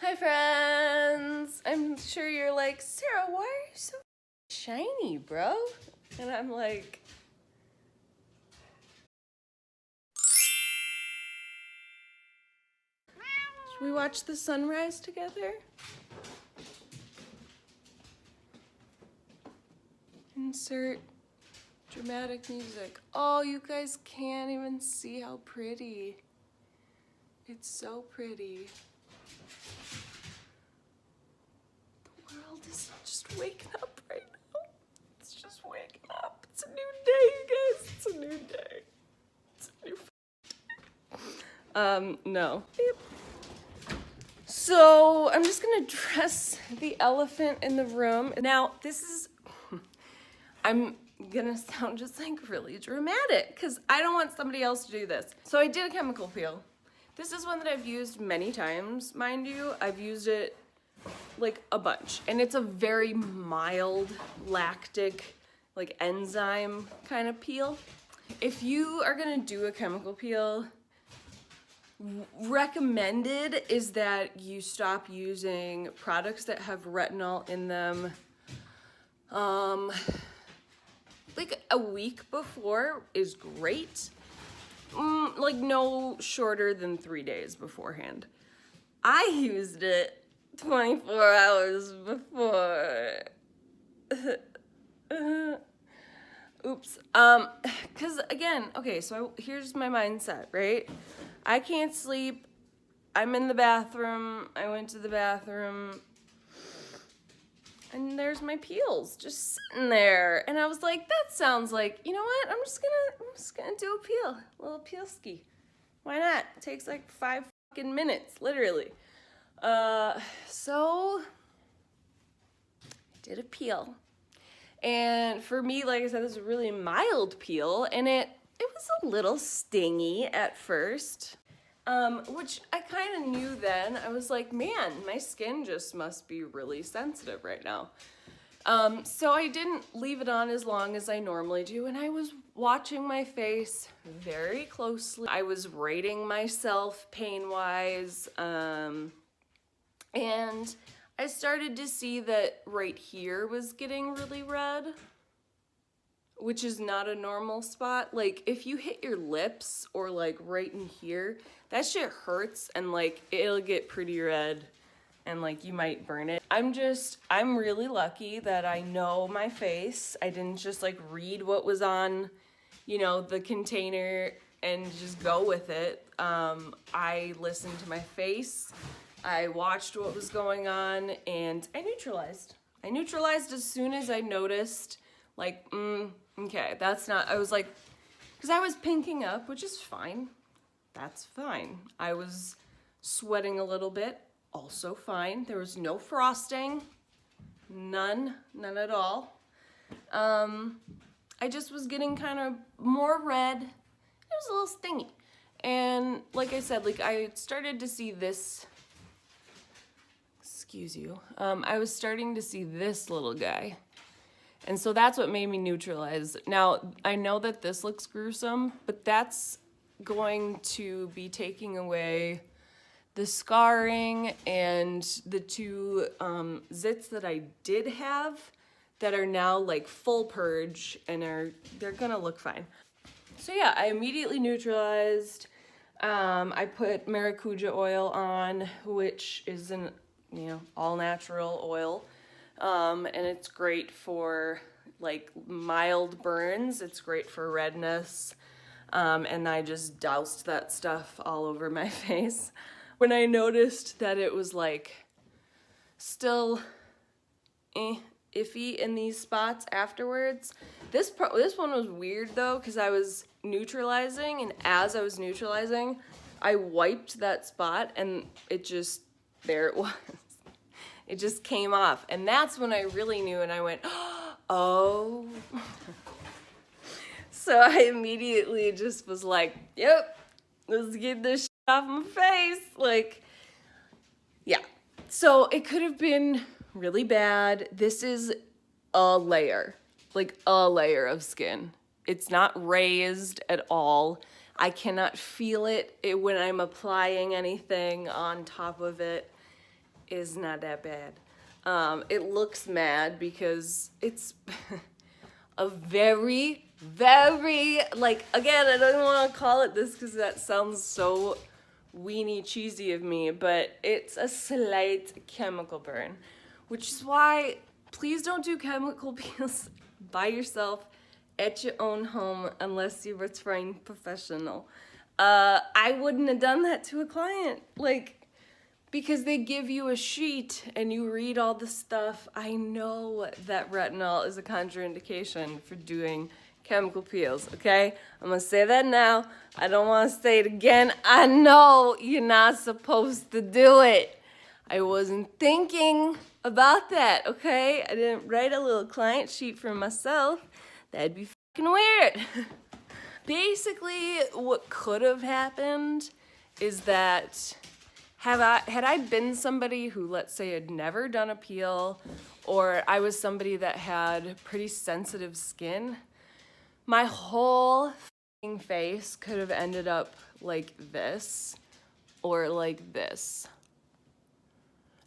my friends. I'm sure you're like, Sarah, why are you so shiny, bro? And I'm like, should we watch the sunrise together? Insert dramatic music. Oh, you guys can't even see how pretty. It's so pretty. The world is just waking up right now. It's just waking up. It's a new day, you guys. It's a new day. It's a new no. So I'm just gonna dress the elephant in the room. Now, this is, I'm gonna sound just like really dramatic because I don't want somebody else to do this. So I did a chemical peel. This is one that I've used many times, mind you. I've used it like a bunch, and it's a very mild lactic, like enzyme kind of peel. If you are gonna do a chemical peel, recommended is that you stop using products that have retinol in them like a week before is great. Like no shorter than 3 days beforehand. I used it 24 hours before. Oops. Cause again, okay, so here's my mindset, right? I can't sleep. I'm in the bathroom. I went to the bathroom. And there's my peels just sitting there. And I was like, that sounds like, you know what? I'm just gonna do a peel, a little peel ski. Why not? It takes like 5 fucking minutes, literally. So I did a peel. And for me, like I said, this is a really mild peel, and it was a little stingy at first. Which I kind of knew then. I was like, man, my skin just must be really sensitive right now. So I didn't leave it on as long as I normally do, and I was watching my face very closely. I was rating myself pain-wise, and I started to see that right here was getting really red, which is not a normal spot. Like, if you hit your lips or like right in here, that shit hurts, and like it'll get pretty red and like you might burn it. I'm really lucky that I know my face. I didn't just like read what was on, you know, the container and just go with it. I listened to my face. I watched what was going on, and I neutralized. I neutralized as soon as I noticed, like, okay, that's not, I was like, because I was pinking up, which is fine. That's fine. I was sweating a little bit, also fine. There was no frosting, none at all. I just was getting kind of more red. It was a little stingy. And like I said, like I started to see this, excuse you, I was starting to see this little guy. And so that's what made me neutralize. Now, I know that this looks gruesome, but that's going to be taking away the scarring and the 2 zits that I did have that are now like full purge, and they're gonna look fine. So yeah, I immediately neutralized. I put maracuja oil on, which is an, you know, all natural oil. And it's great for like mild burns. It's great for redness. And I just doused that stuff all over my face. When I noticed that it was like still iffy in these spots afterwards, this one was weird though, because I was neutralizing, and as I was neutralizing, I wiped that spot, and it just, there it was. It just came off, and that's when I really knew, and I went, oh. So I immediately just was like, yep, let's get this shit off my face. Like, yeah. So it could have been really bad. This is a layer, like a layer of skin. It's not raised at all. I cannot feel it when I'm applying anything on top of it. is not that bad. It looks mad because it's a very, like, again, I don't want to call it this because that sounds so weenie cheesy of me, but it's a slight chemical burn, which is why please don't do chemical peels by yourself at your own home unless you're a trained professional. I wouldn't have done that to a client, like, because they give you a sheet and you read all the stuff. I know that retinol is a contraindication for doing chemical peels, okay? I'm gonna say that now. I don't wanna say it again. I know you're not supposed to do it. I wasn't thinking about that, okay? I didn't write a little client sheet for myself. That'd be fucking weird. Basically, what could have happened is that had I been somebody who, let's say, had never done a peel, or I was somebody that had pretty sensitive skin, my whole fucking face could have ended up like this or like this.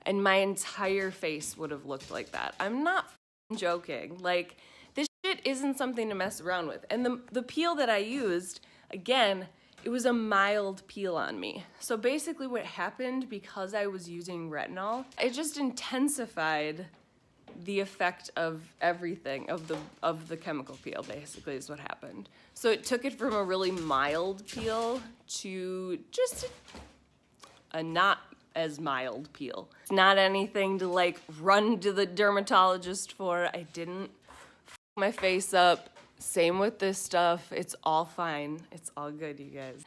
And my entire face would have looked like that. I'm not fucking joking. Like, this shit isn't something to mess around with. And the peel that I used, again, it was a mild peel on me. So basically what happened, because I was using retinol, it just intensified the effect of everything, of the chemical peel, basically, is what happened. So it took it from a really mild peel to just a not as mild peel. It's not anything to like run to the dermatologist for. I didn't f my face up. Same with this stuff. It's all fine. It's all good, you guys.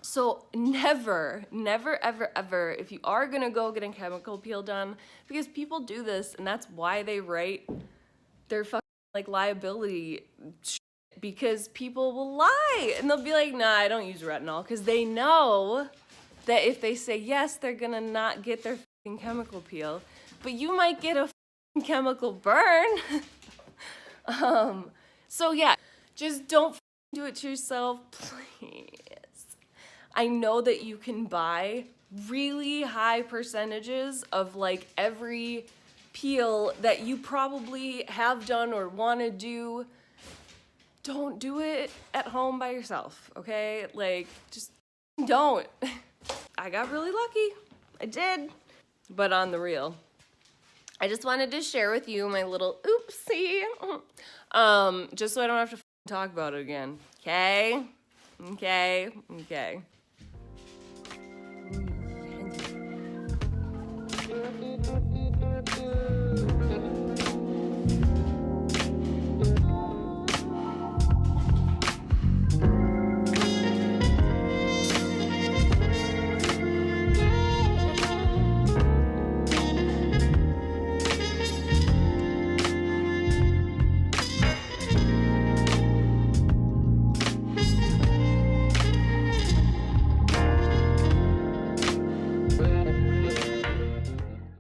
So never, ever, ever, if you are gonna go get a chemical peel done, because people do this, and that's why they write their fucking like liability shit, because people will lie, and they'll be like, nah, I don't use retinol, because they know that if they say yes, they're gonna not get their fucking chemical peel, but you might get a fucking chemical burn. So yeah, just don't do it to yourself, please. I know that you can buy really high percentages of like every peel that you probably have done or want to do. Don't do it at home by yourself, okay? Like, just don't. I got really lucky. I did. But on the real, I just wanted to share with you my little oopsie. Just so I don't have to talk about it again. Okay? Okay? Okay.